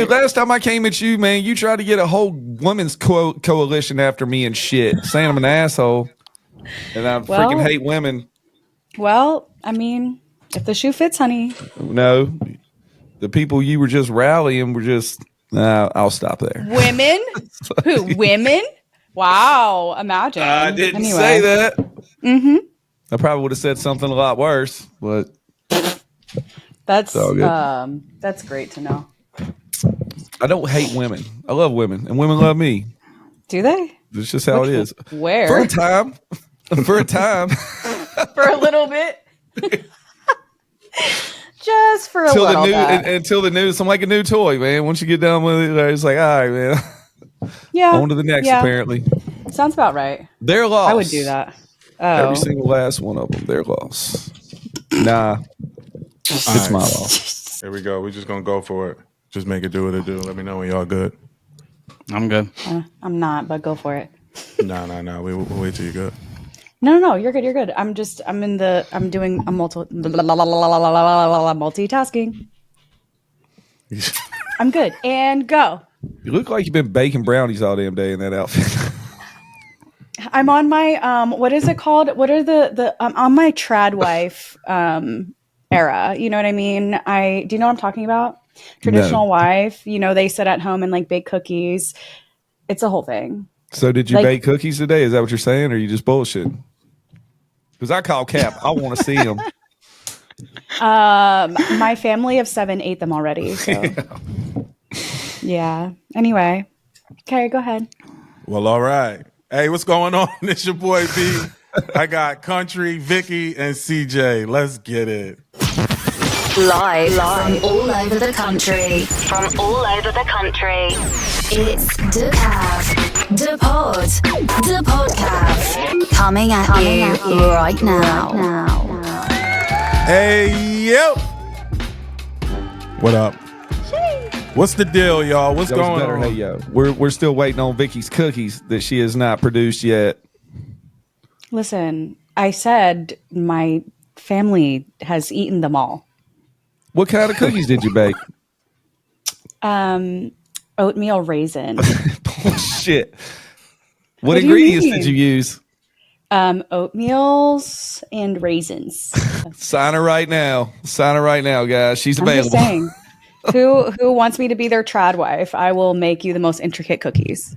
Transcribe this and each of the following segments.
Last time I came at you, man, you tried to get a whole women's coalition after me and shit, saying I'm an asshole, and I freaking hate women. Well, I mean, if the shoe fits, honey. No, the people you were just rallying were just. I'll stop there. Women? Who? Women? Wow! Imagine. I didn't say that. Mm-hmm. I probably would have said something a lot worse, but that's great to know. I don't hate women. I love women, and women love me. Do they? It's just how it is. Where? For a time. For a time. For a little bit. Just for a little bit. Until the news, I'm like a new toy, man. Once you get done with it, it's like, all right, man. Yeah. On to the next, apparently. Sounds about right. Their loss. I would do that. Oh. Every single last one of them, their loss. Nah. It's my loss. Here we go. We're just going to go for it. Just make it do what it do. Let me know when y'all good. I'm good. I'm not, but go for it. No. We'll wait till you're good. No, you're good. You're good. I'm doing a multitasking. I'm good. And go. You look like you've been baking brownies all damn day in that outfit. I'm on my what is it called? What are the I'm on my trad wife era. You know what I mean? Do you know what I'm talking about? Traditional wife. You know, they sit at home and like bake cookies. It's a whole thing. So did you bake cookies today? Is that what you're saying, or are you just bullshitting? Because I call Cap. I want to see them. My family of 7 ate them already. So yeah. Anyway, okay, go ahead. Well, all right. Hey, what's going on? It's your boy B. I got Country, Vicky, and CJ. Let's get it. Live from all over the country. It's dapodcav. Coming at you right now. Hey, yo. What up? What's the deal, y'all? What's going on? Hey, yo. We're still waiting on Vicky's cookies that she has not produced yet. Listen, I said my family has eaten them all. What kind of cookies did you bake? Oatmeal raisin. Bullshit. What ingredients did you use? Oatmeals and raisins. Sign her right now, guys. She's available. I'm just saying, who wants me to be their trad wife? I will make you the most intricate cookies.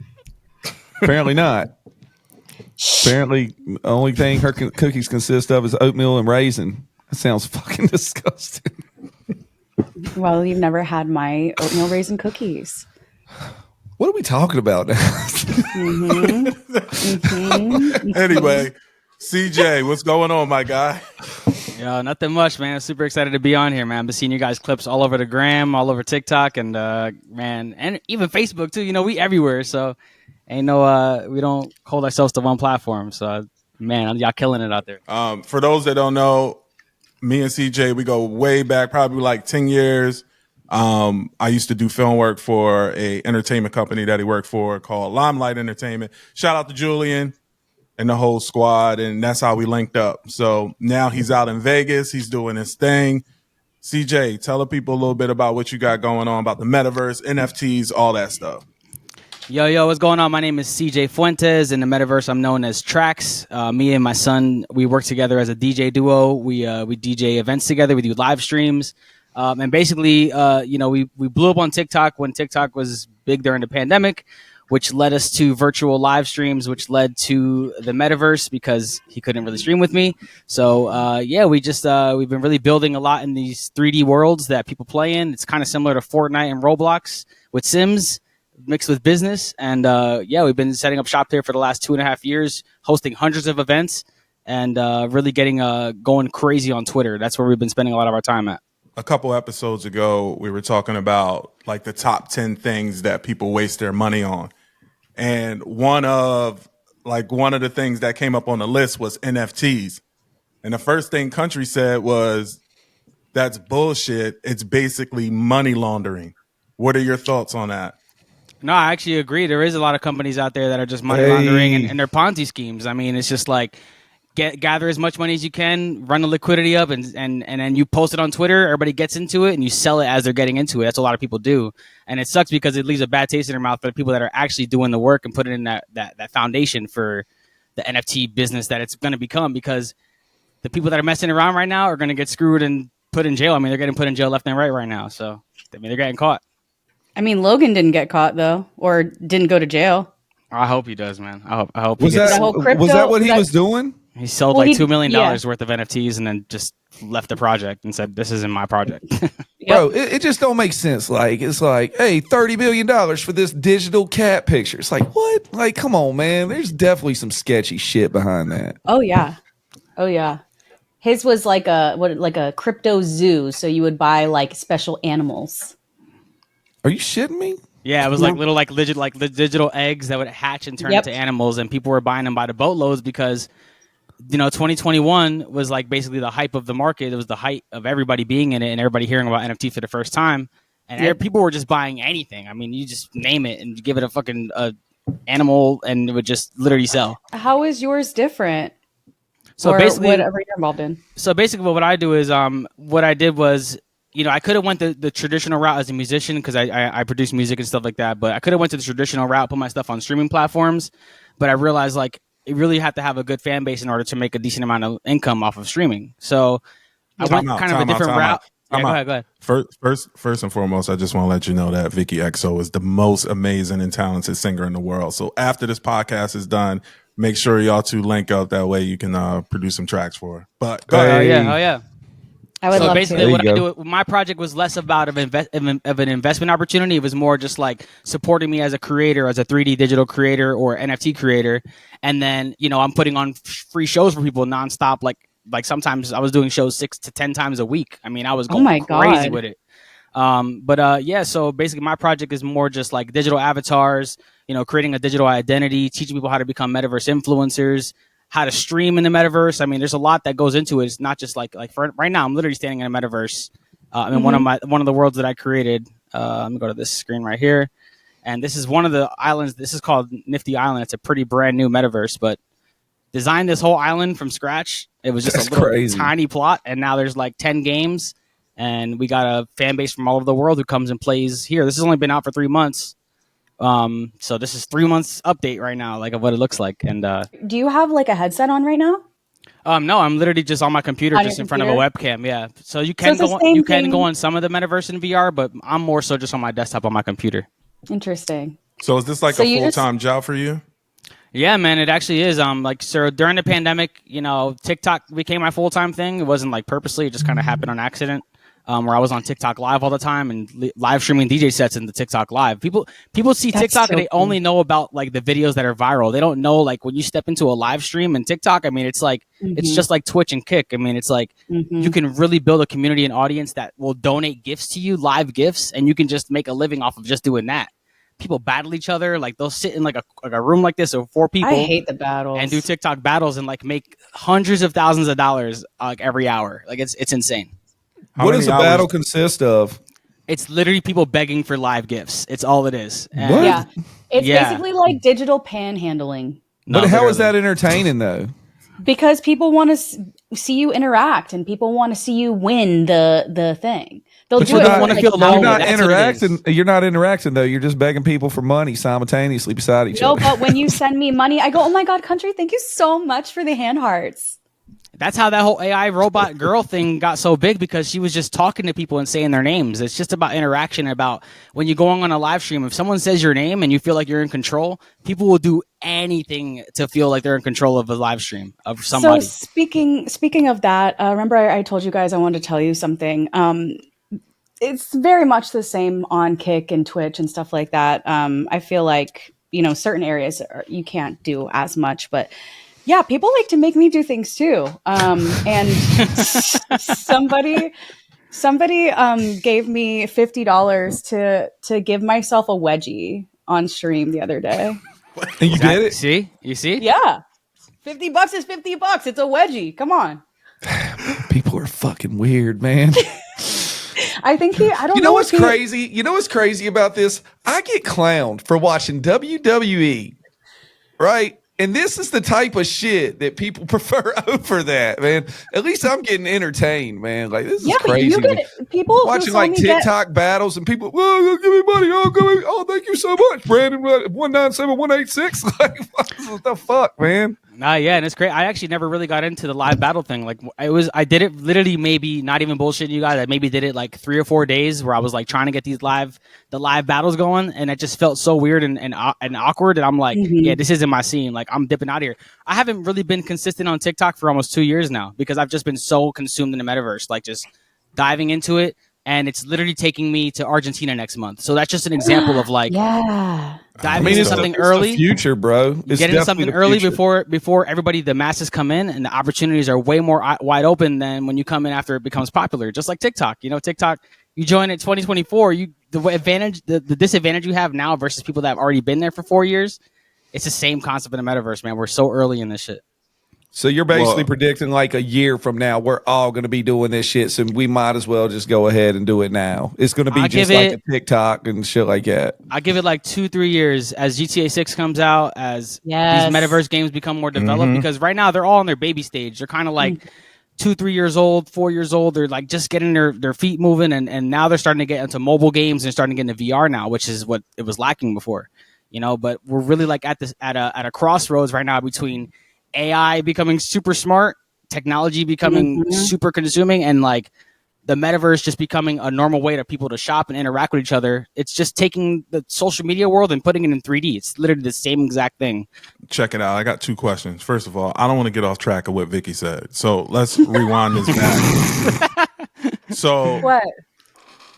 Apparently not. Apparently, the only thing her cookies consist of is oatmeal and raisin. That sounds fucking disgusting. Well, you've never had my oatmeal raisin cookies. What are we talking about now? Anyway, CJ, what's going on, my guy? Yo, nothing much, man. I'm super excited to be on here, man. I've been seeing you guys clips all over the gram, all over TikTok, and man, and even Facebook too. You know, we everywhere, so ain't no we don't hold ourselves to one platform. So, man, y'all killing it out there. For those that don't know, me and CJ, we go way back, probably like 10 years. I used to do film work for a entertainment company that he worked for called Limelight Entertainment. Shout out to Julian and the whole squad, and that's how we linked up. So now he's out in Vegas. He's doing his thing. CJ, tell the people a little bit about what you got going on about the Metaverse, NFTs, all that stuff. Yo, what's going on? My name is CJ Fuentes. In the Metaverse, I'm known as Trax. Me and my son, we work together as a DJ duo. We DJ events together. We do live streams. And basically, we blew up on TikTok when TikTok was big during the pandemic, which led us to virtual live streams, which led to the Metaverse because he couldn't really stream with me. So, we've been really building a lot in these 3D worlds that people play in. It's kind of similar to Fortnite and Roblox with Sims mixed with business. And we've been setting up shop there for the last 2.5 years, hosting hundreds of events and really getting going crazy on Twitter. That's where we've been spending a lot of our time at. A couple episodes ago, we were talking about like the top 10 things that people waste their money on. And one of the things that came up on the list was NFTs. And the first thing Country said was, that's bullshit. It's basically money laundering. What are your thoughts on that? No, I actually agree. There is a lot of companies out there that are just money laundering and they're Ponzi schemes. I mean, it's just like gather as much money as you can, run the liquidity up, and then you post it on Twitter. Everybody gets into it, and you sell it as they're getting into it. That's what a lot of people do, and it sucks because it leaves a bad taste in their mouth for the people that are actually doing the work and putting in that foundation for the NFT business that it's going to become. Because the people that are messing around right now are going to get screwed and put in jail. I mean, they're getting put in jail left and right now. So I mean, they're getting caught. I mean, Logan didn't get caught though, or didn't go to jail. I hope he does, man. I hope. Was that what he was doing? He sold like $2 million worth of NFTs and then just left the project and said, "This isn't my project." Bro, it just don't make sense. Like, it's like, hey, $30 million for this digital cat picture. It's like, what? Like, come on, man. There's definitely some sketchy shit behind that. Oh yeah. His was like a crypto zoo. So you would buy like special animals. Are you shitting me? Yeah, it was like little the digital eggs that would hatch and turn into animals, and people were buying them by the boatloads because 2021 was like basically the hype of the market. It was the height of everybody being in it and everybody hearing about NFT for the first time. And people were just buying anything. I mean, you just name it and give it a fucking animal and it would just literally sell. How is yours different? So or basically, whatever you're involved in. So basically what I do is what I did was, I could have went the traditional route as a musician because I produce music and stuff like that. But I could have went to the traditional route, put my stuff on streaming platforms. But I realized like, you really have to have a good fan base in order to make a decent amount of income off of streaming. So I went kind of a different route. Go ahead. First and foremost, I just want to let you know that Vicky XO is the most amazing and talented singer in the world. So after this podcast is done, make sure y'all two link up. That way you can produce some tracks for her. But go ahead. Oh yeah. I would love basically, to. what I do, my project was less about of an investment opportunity. It was more just like supporting me as a creator, as a 3D digital creator or NFT creator. And then, I'm putting on free shows for people nonstop. Like sometimes I was doing shows 6 to 10 times a week. I mean, I was going crazy with it. So basically my project is more just like digital avatars, creating a digital identity, teaching people how to become metaverse influencers, how to stream in the metaverse. I mean, there's a lot that goes into it. It's not just like for right now, I'm literally standing in a metaverse. One of the worlds that I created. Let me go to this screen right here. And this is one of the islands. This is called Nifty Island. It's a pretty brand new metaverse, but designed this whole island from scratch. It was just a little tiny plot. And now there's like 10 games and we got a fan base from all over the world who comes and plays here. This has only been out for 3 months. So this is 3 months update right now, like of what it looks like. And do you have like a headset on right now? No, I'm literally just on my computer, just in front of a webcam. Yeah, so you can go on some of the metaverse in VR, but I'm more so just on my desktop on my computer. Interesting. So is this like a full-time job for you? Yeah, man, it actually is. So during the pandemic, TikTok became my full-time thing. It wasn't like purposely; it just kind of happened on accident. Where I was on TikTok Live all the time and live streaming DJ sets into TikTok Live. People see TikTok and they only know about like the videos that are viral. They don't know like when you step into a live stream in TikTok. I mean, it's like it's just like Twitch and Kick. I mean, it's like you can really build a community and audience that will donate gifts to you, live gifts, and you can just make a living off of just doing that. People battle each other, like they'll sit in like a room like this of 4 people. I hate the battles and do TikTok battles and like make hundreds of thousands of dollars like every hour. Like it's insane. What does a battle consist of? It's literally people begging for live gifts. It's all it is. What? Yeah. It's basically like digital panhandling. But how is that entertaining though? Because people want to see you interact and people want to see you win the thing. They'll do it. You're not interacting though. You're just begging people for money simultaneously beside each other. No, but when you send me money, I go, "Oh my God, country, thank you so much for the hand hearts." That's how that whole AI robot girl thing got so big, because she was just talking to people and saying their names. It's just about interaction, about when you're going on a live stream. If someone says your name and you feel like you're in control, people will do anything to feel like they're in control of a live stream of somebody. So speaking of that, remember I told you guys I wanted to tell you something. It's very much the same on Kick and Twitch and stuff like that. I feel like, certain areas you can't do as much, but yeah, people like to make me do things too. And somebody gave me $50 to give myself a wedgie on stream the other day. And you did it? See? You see? Yeah. $50 is $50. It's a wedgie. Come on. People are fucking weird, man. I think I don't know. You know what's crazy? You know what's crazy about this? I get clowned for watching WWE, right? And this is the type of shit that people prefer over that, man. At least I'm getting entertained, man. Like, this is crazy. But you get people watching like TikTok battles and people, well, give me money. Oh, thank you so much, Brandon. 197186. Like, what the fuck, man? Yeah, and it's great. I actually never really got into the live battle thing. Like, I did it literally, maybe not even bullshitting you guys. I maybe did it like 3 or 4 days where I was like trying to get the live battles going, and it just felt so weird and awkward. And I'm like, yeah, this isn't my scene. Like, I'm dipping out of here. I haven't really been consistent on TikTok for almost 2 years now because I've just been so consumed in the metaverse, like just diving into it. And it's literally taking me to Argentina next month. So that's just an example of like, diving into something early. The future, bro. It's get into something early before everybody, the masses come in, and the opportunities are way more wide open than when you come in after it becomes popular. Just like TikTok, TikTok, you join it 2024. The disadvantage you have now versus people that have already been there for 4 years. It's the same concept in the metaverse, man. We're so early in this shit. So you're basically predicting like a year from now, we're all going to be doing this shit. So we might as well just go ahead and do it now. It's going to be just like a TikTok and shit like that. I give it like 2-3 years as GTA 6 comes out, as these metaverse games become more developed, because right now they're all in their baby stage. They're kind of like 2-3 years old, 4 years old. They're like just getting their feet moving. And now they're starting to get into mobile games and starting to get into VR now, which is what it was lacking before, but we're really like at a crossroads right now between AI becoming super smart, technology becoming super consuming, and like the metaverse just becoming a normal way to people to shop and interact with each other. It's just taking the social media world and putting it in 3D. It's literally the same exact thing. Check it out. I got 2 questions. First of all, I don't want to get off track of what Vicky said. So let's rewind this back. So what?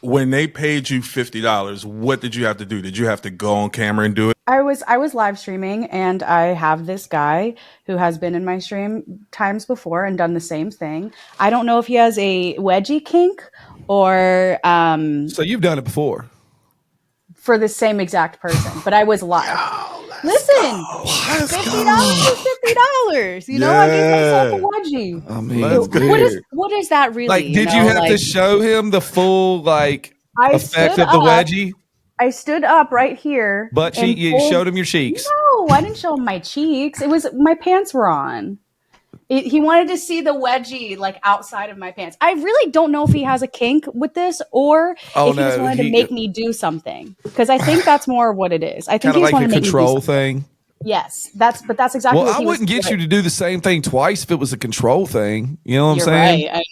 When they paid you $50, what did you have to do? Did you have to go on camera and do it? I was live streaming, and I have this guy who has been in my stream times before and done the same thing. I don't know if he has a wedgie kink or So you've done it before for the same exact person, but I was live. Listen, $50 is $50. I gave myself a wedgie. I mean, what is that really? Like, did you have to show him the full effect of the wedgie? I stood up right here. But you showed him your cheeks. No, I didn't show him my cheeks. It was my pants were on. He wanted to see the wedgie like outside of my pants. I really don't know if he has a kink with this or if he just wanted to make me do something. Because I think that's more what it is. I think he just wanted like a to make control me do thing. Yes, that's exactly. Well, what I wouldn't get you to do the same thing twice if it was a control thing. You know what I'm saying? Right.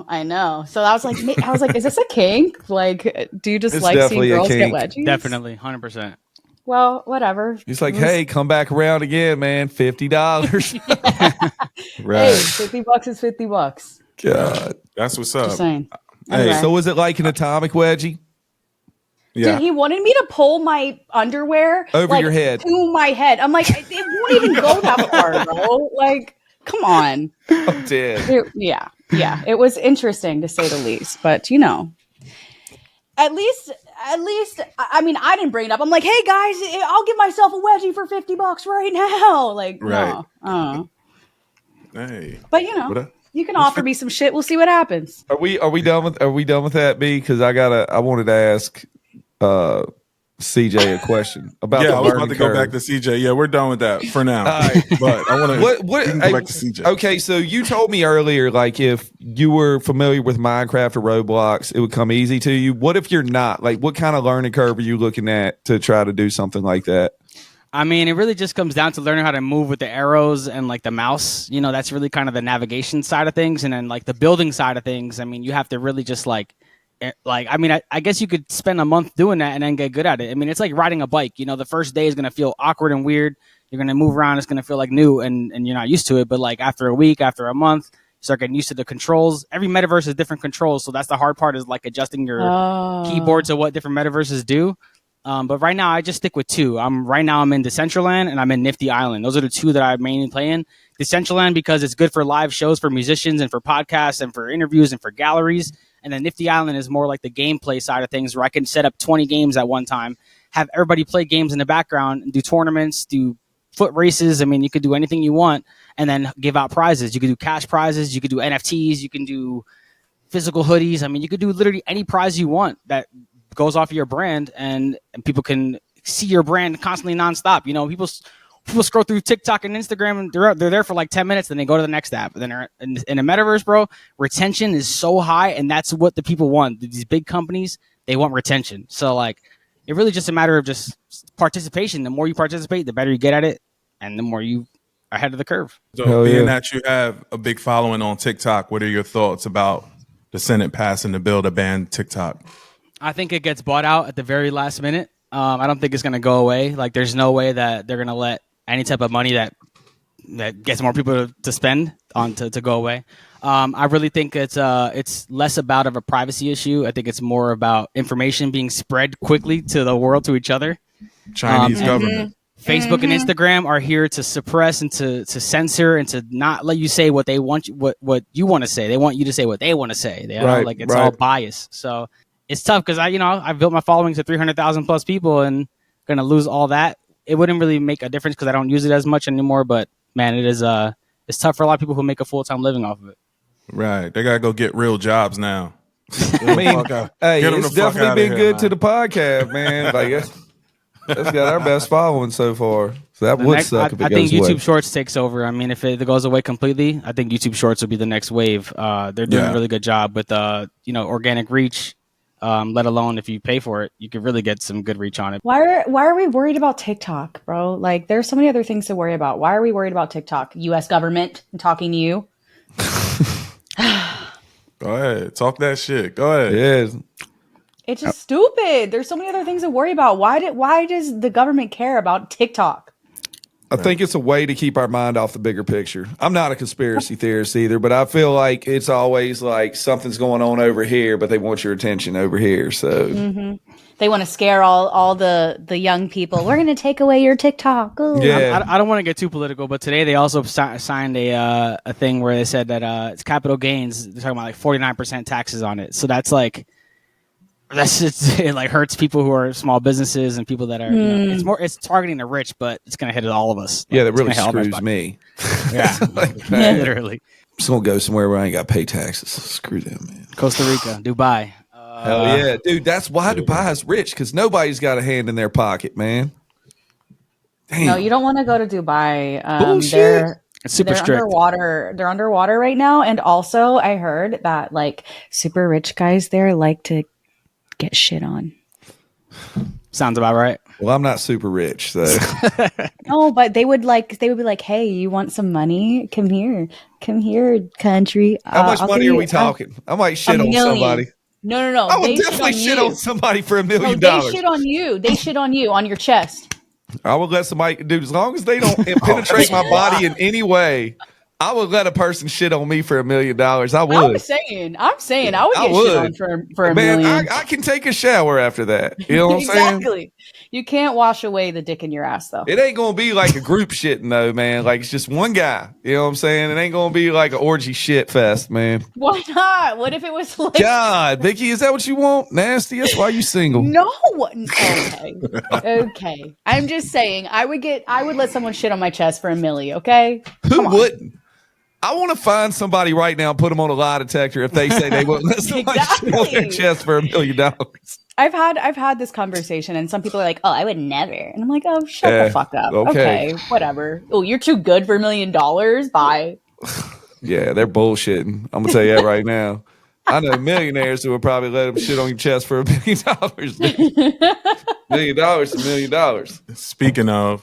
I know. So I was like, is this a kink? Like, do you just like seeing girls get wedgies? Definitely, 100%. Well, whatever. He's like, hey, come back around again, man. $50. Right. Hey, $50 is $50. God, that's what's up. Just saying. Hey, so was it like an atomic wedgie? Yeah. Dude, he wanted me to pull my underwear over your head to my head. I'm like, it won't even go that far, bro. Like, come on. I'm dead. Yeah. It was interesting to say the least, but at least, I mean, I didn't bring it up. I'm like, hey guys, I'll give myself a wedgie for $50 right now. Like, right. No. Hey. But you can offer me some shit. We'll see what happens. Are we done with that, B? Because I wanted to ask CJ a question about the I was about to curve. go back to CJ. Yeah, we're done with that for now. All right. But I want to go back to CJ. Okay, so you told me earlier, like, if you were familiar with Minecraft or Roblox, it would come easy to you. What if you're not? Like, what kind of learning curve are you looking at to try to do something like that? I mean, it really just comes down to learning how to move with the arrows and like the mouse. That's really kind of the navigation side of things. And then like the building side of things, I mean, you have to really just I guess you could spend a month doing that and then get good at it. I mean, it's like riding a bike. The first day is going to feel awkward and weird. You're going to move around. It's going to feel like new and you're not used to it. But like after a week, after a month, you start getting used to the controls. Every metaverse has different controls. So that's the hard part, is like adjusting your keyboard to what different metaverses do. But right now I just stick with 2. I'm in Decentraland and I'm in Nifty Island. Those are the 2 that I mainly play in. Decentraland because it's good for live shows for musicians and for podcasts and for interviews and for galleries. And then Nifty Island is more like the gameplay side of things, where I can set up 20 games at one time, have everybody play games in the background, and do tournaments, do foot races. I mean, you could do anything you want and then give out prizes. You could do cash prizes. You could do NFTs. You can do physical hoodies. I mean, you could do literally any prize you want that goes off of your brand, and people can see your brand constantly nonstop. People people scroll through TikTok and Instagram and they're there for like 10 minutes, then they go to the next app. And then they're in a metaverse, bro, retention is so high, and that's what the people want. These big companies, they want retention. So like, it really just a matter of just participation. The more you participate, the better you get at it, and the more you are ahead of the curve. So being that you have a big following on TikTok, what are your thoughts about the Senate passing the bill to ban TikTok? I think it gets bought out at the very last minute. I don't think it's going to go away. Like, there's no way that they're going to let any type of money that gets more people to spend on to go away. I really think it's less about of a privacy issue. I think it's more about information being spread quickly to the world, to each other. Chinese government. Facebook and Instagram are here to suppress and to censor and to not let you say what they want, what you want to say. They want you to say what they want to say. It's all bias. So it's tough because I've built my following to 300,000 plus people, and going to lose all that. It wouldn't really make a difference because I don't use it as much anymore. But man, it's tough for a lot of people who make a full-time living off of it. Right. They got to go get real jobs now. I mean, hey, it's definitely been good to the podcast, man. Like, that's got our best following so far. So that would suck if it goes away. I think YouTube Shorts takes over. I mean, if it goes away completely, I think YouTube Shorts will be the next wave. They're doing a really good job with, organic reach. Let alone if you pay for it, you could really get some good reach on it. Why are we worried about TikTok, bro? Like, there's so many other things to worry about. Why are we worried about TikTok? U.S. government, I'm talking to you. Go ahead. Talk that shit. Go ahead. Yeah. It's just stupid. There's so many other things to worry about. Why does the government care about TikTok? I think it's a way to keep our mind off the bigger picture. I'm not a conspiracy theorist either, but I feel like it's always like something's going on over here, but they want your attention over here. So they want to scare all the young people. We're going to take away your TikTok. Ooh. Yeah. I don't want to get too political, but today they also signed a thing where they said that it's capital gains. They're talking about like 49% taxes on it. So that's like, it like hurts people who are small businesses and people that are it's targeting the rich, but it's gonna hit all of us. Yeah, that really screws me. Yeah, literally. I'm just gonna go somewhere where I ain't got to pay taxes. Screw them, man. Costa Rica, Dubai. Hell yeah, dude. That's why Dubai is rich, because nobody's got a hand in their pocket, man. Damn. No, you don't want to go to Dubai. Bullshit. It's super strict. They're underwater right now, and also I heard that like super rich guys there like to get shit on. Sounds about right. Well, I'm not super rich, so no, but they would be like, "Hey, you want some money? Come here, country." How much money are we talking? I might shit on somebody. No. I would definitely shit on somebody for $1 million. They shit on you. They shit on you on your chest. I would let somebody, dude, as long as they don't penetrate my body in any way. I would let a person shit on me for $1 million. I would. I'm saying I would get shit on for $1 million. I can take a shower after that. You know what I'm saying? Exactly. You can't wash away the dick in your ass, though. It ain't gonna be like a group shitting though, man. Like it's just one guy. You know what I'm saying? It ain't gonna be like an orgy shit fest, man. Why not? What if it was like God, Vicky, is that what you want? Nasty? That's why you single. No. Okay. I'm just saying I would let someone shit on my chest for $1 million, okay? Who wouldn't? I want to find somebody right now and put them on a lie detector if they say they wouldn't let somebody shit on their chest for $1 million. I've had this conversation and some people are like, "Oh, I would never," and I'm like, "Oh, shut the fuck up." Okay, whatever. Oh, you're too good for $1 million. Bye. Yeah, they're bullshitting. I'm gonna tell you that right now. I know millionaires who would probably let them shit on your chest for $1 million. $1 million is $1 million. Speaking of,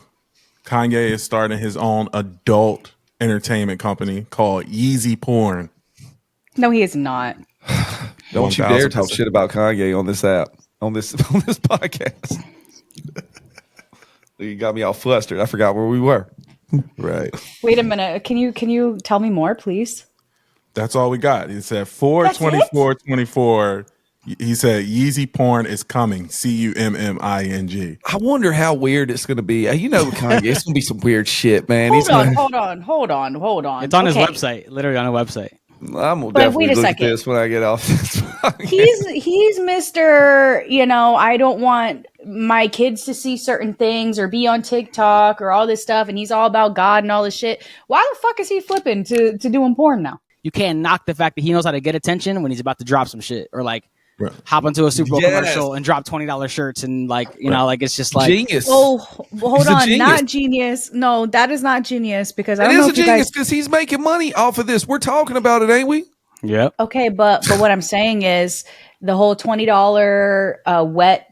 Kanye is starting his own adult entertainment company called Yeezy Porn. No, he is not. Don't you dare talk shit about Kanye on this app, on this podcast. You got me all flustered. I forgot where we were. Right. Wait a minute. Can you tell me more, please? That's all we got. He said 4/24/24. He said Yeezy Porn is coming. CUMMING. I wonder how weird it's going to be. You know, Kanye, it's going to be some weird shit, man. Hold on. It's on his website, literally on a website. I'm gonna definitely look at this when I get off this. He's Mr. I don't want my kids to see certain things or be on TikTok or all this stuff, and he's all about God and all this shit. Why the fuck is he flipping to doing porn now? You can't knock the fact that he knows how to get attention when he's about to drop some shit or like hop into a Super Bowl Yes. commercial and drop $20 shirts and like, you know, like it's just like genius. Oh, hold He's a on, genius. not genius. No, that is not genius because I It don't know is a if you genius guys. because he's making money off of this. We're talking about it, ain't we? Yep. Okay, but what I'm saying is the whole $20 wet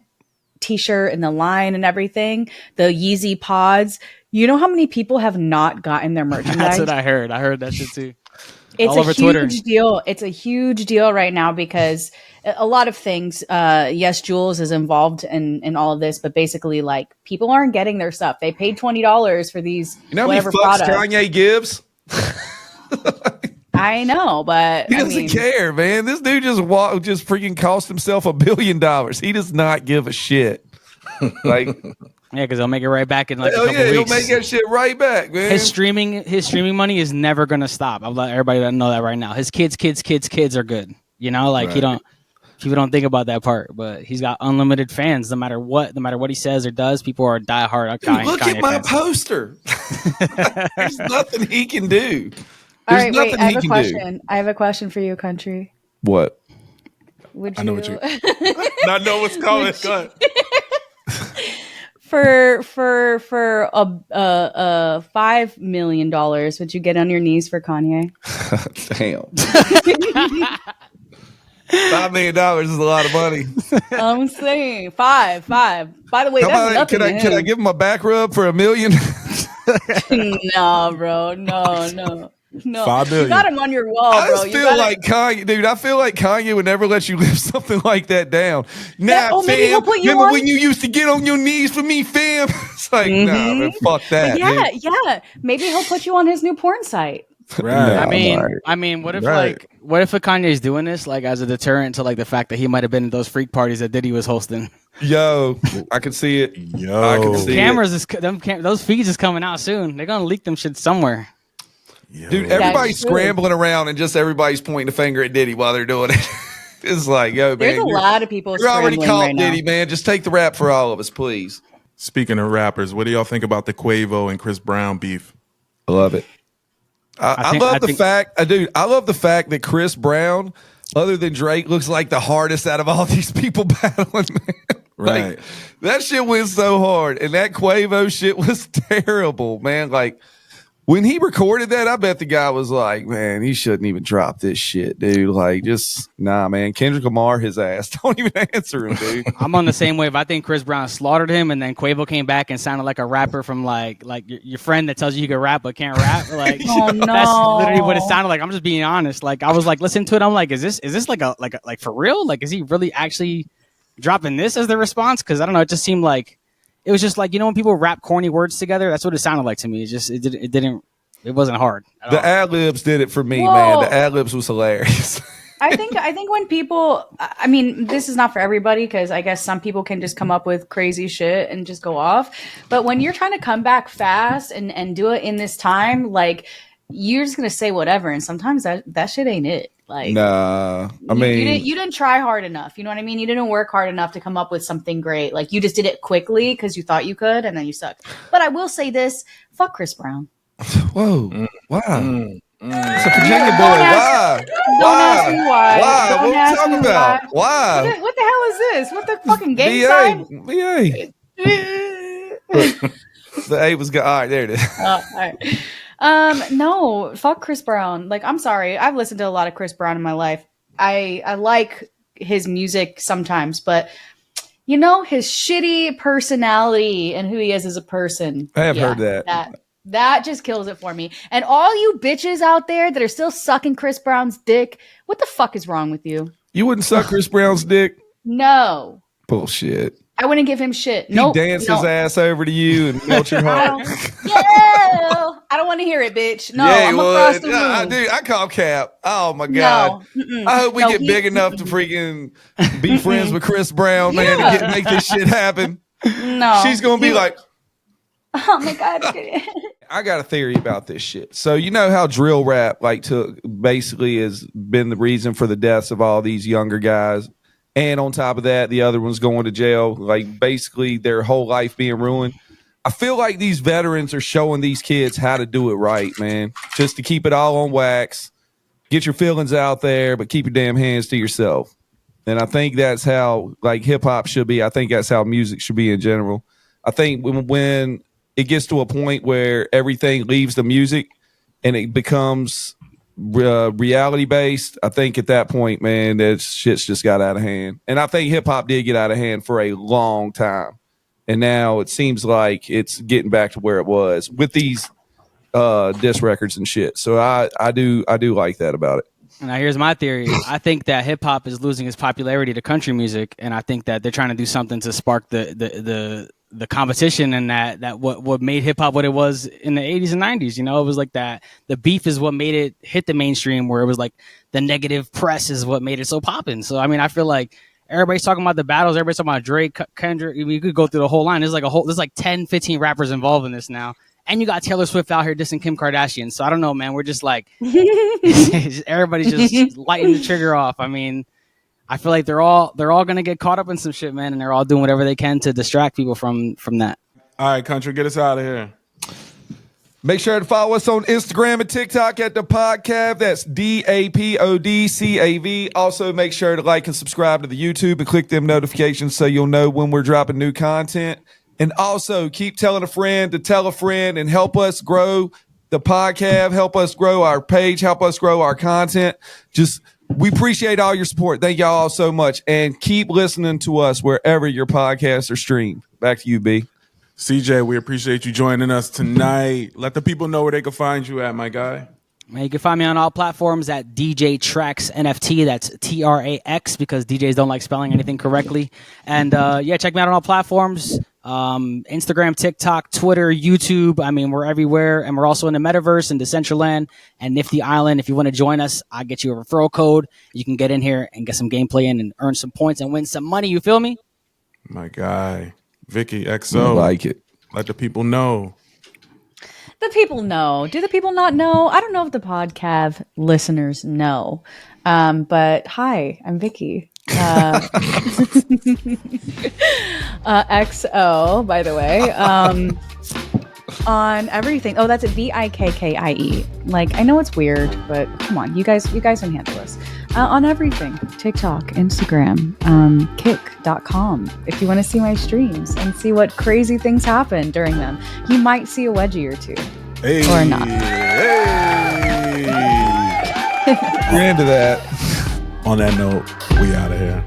T-shirt and the line and everything, the Yeezy pods. You know how many people have not gotten their merchandise? That's what I heard. I heard that shit too. It's all a over huge Twitter. deal. It's a huge deal right now because a lot of things. Yes, Jules is involved in all of this, but basically, like people aren't getting their stuff. They paid $20 for these You know how many whatever fucks products. Kanye gives? I know, but He doesn't care, man. This dude just freaking cost himself $1 billion. He does not give a shit. Like, Yeah, because he'll make it right back in like a hell couple yeah, he'll weeks. make that shit right back, man. His streaming money is never gonna stop. I'll let everybody know that right now. His kids are good. You know, like people don't think about that part, but he's got unlimited fans. No matter what he says or does, people are diehard. Dude, look Kanye at my fans. poster. There's nothing he can do. all There's right, wait. nothing I he have a can question. do. I have a question for you, country. What? Would you? I know what you. I know what's coming. Go ahead. For a $5 million, would you get on your knees for Kanye? Damn. $5 million is a lot of money. I'm saying five. By the way, Come that's on, nothing. can I give him a back rub for $1 million? No, bro. No. $5 billion. You got him on your wall, I bro. just feel like Kanye, dude. I feel like Kanye would never let you live something like that down. Nah, maybe he'll fam. put you Remember on- when you used to get on your knees for me, fam? It's like, nah, man, fuck that. dude. Yeah. Maybe he'll put you on his new porn site. Right. I mean, what if Right. what if Kanye's doing this like as a deterrent to like the fact that he might have been at those freak parties that Diddy was hosting? Yo, I can see it. Yo. I can see it. Those feeds is coming out soon. They're gonna leak them shit somewhere. Dude, everybody's scrambling around and just everybody's pointing a finger at Diddy while they're doing it. It's like, yo, man, There's a lot of people you're already scrambling caught, right now. Diddy, man. Just take the rap for all of us, please. Speaking of rappers, what do y'all think about the Quavo and Chris Brown beef? I love it. I love the fact that Chris Brown, other than Drake, looks like the hardest out of all these people battling, man. Right. Like, that shit went so hard. And that Quavo shit was terrible, man. Like, when he recorded that, I bet the guy was like, man, he shouldn't even drop this shit, dude. Like, just, nah, man. Kendrick Lamar, his ass. Don't even answer him, dude. I'm on the same wave. I think Chris Brown slaughtered him, and then Quavo came back and sounded like a rapper from like your friend that tells you can rap but can't rap. Like, Oh, no. that's literally what it sounded like. I'm just being honest. Like, I was like listening to it. I'm like, is this like for real? Like, is he really actually dropping this as the response? Because I don't know. It just seemed like it was just like, you know, when people rap corny words together, that's what it sounded like to me. It wasn't hard. At The all. ad libs did it for me, Whoa. man. The ad libs was hilarious. I think when people, I mean, this is not for everybody because I guess some people can just come up with crazy shit and just go off. But when you're trying to come back fast and do it in this time, like you're just gonna say whatever, and sometimes that shit ain't it. Like, Nah, I mean, you didn't try hard enough. You know what I mean? You didn't work hard enough to come up with something great. Like you just did it quickly because you thought you could, and then you sucked. But I will say this: fuck Chris Brown. whoa, wow. Mm. It's a Virginia boy. Why? Don't ask me why. Why? Don't What we ask talking me about? why. Why? What the hell is this? What the fucking gang sign? BA. The A was good. All right, there it is. All right. No, fuck Chris Brown. Like, I'm sorry. I've listened to a lot of Chris Brown in my life. I like his music sometimes, but you know, his shitty personality and who he is as a person. I have heard that. That just kills it for me. And all you bitches out there that are still sucking Chris Brown's dick, what the fuck is wrong with you? You wouldn't suck Chris Brown's dick? No. Bullshit. I wouldn't give him shit. He Nope. danced no. his ass over to you and melt your I heart. I don't want to hear it, bitch. No, Yeah, I'm across the room. Dude, I call Cap. Oh my god! No. I hope we No, get big enough to freaking be friends with Chris Brown, man, Yeah. and make this shit happen. No. She's gonna be like, Oh my god. I got a theory about this shit. So you know how drill rap basically has been the reason for the deaths of all these younger guys, and on top of that, the other one's going to jail. Like basically their whole life being ruined. I feel like these veterans are showing these kids how to do it right, man. Just to keep it all on wax, get your feelings out there, but keep your damn hands to yourself. And I think that's how like hip hop should be. I think that's how music should be in general. I think when it gets to a point where everything leaves the music and it becomes reality based, I think at that point, man, that shit's just got out of hand. And I think hip hop did get out of hand for a long time. And now it seems like it's getting back to where it was with these diss records and shit. So I do like that about it. Now here's my theory. I think that hip hop is losing its popularity to country music, and I think that they're trying to do something to spark the competition, and that what made hip hop what it was in the 80s and 90s. You know, it was like that the beef is what made it hit the mainstream, where it was like the negative press is what made it so popping. So I mean, I feel like everybody's talking about the battles, everybody's talking about Drake, Kendrick. I mean, you could go through the whole line. There's like 10, 15 rappers involved in this now. And you got Taylor Swift out here dissing Kim Kardashian. So I don't know, man. We're just like, everybody's just lighting the trigger off. I mean, I feel like they're all going to get caught up in some shit, man. And they're all doing whatever they can to distract people from that. All right, country, get us out of here. Make sure to follow us on Instagram and TikTok at dapodcav. That's DAPODCAV. Also, make sure to like and subscribe to the YouTube and click them notifications so you'll know when we're dropping new content. And also keep telling a friend to tell a friend and help us grow the podcast, help us grow our page, help us grow our content. We appreciate all your support. Thank y'all all so much. And keep listening to us wherever your podcasts are streamed. Back to you, B. CJ, we appreciate you joining us tonight. Let the people know where they can find you at, my guy. Man, you can find me on all platforms at DJ Trax NFT. That's TRAX because DJs don't like spelling anything correctly. And check me out on all platforms. Instagram, TikTok, Twitter, YouTube. I mean, we're everywhere. And we're also in the Metaverse and Decentraland and Nifty Island. If you want to join us, I'll get you a referral code. You can get in here and get some gameplay in and earn some points and win some money. You feel me? My guy, Vicky XO. I like it. Let the people know. The people know. Do the people not know? I don't know if the podcast listeners know. But hi, I'm Vicky. XO, by the way. On everything. Oh, that's VIKKIE. Like, I know it's weird, but come on, you guys can handle this. On everything. TikTok, Instagram, kick.com. If you want to see my streams and see what crazy things happen during them, you might see a wedgie or two. Hey, or not. Hey. We're into that. On that note, we out of here.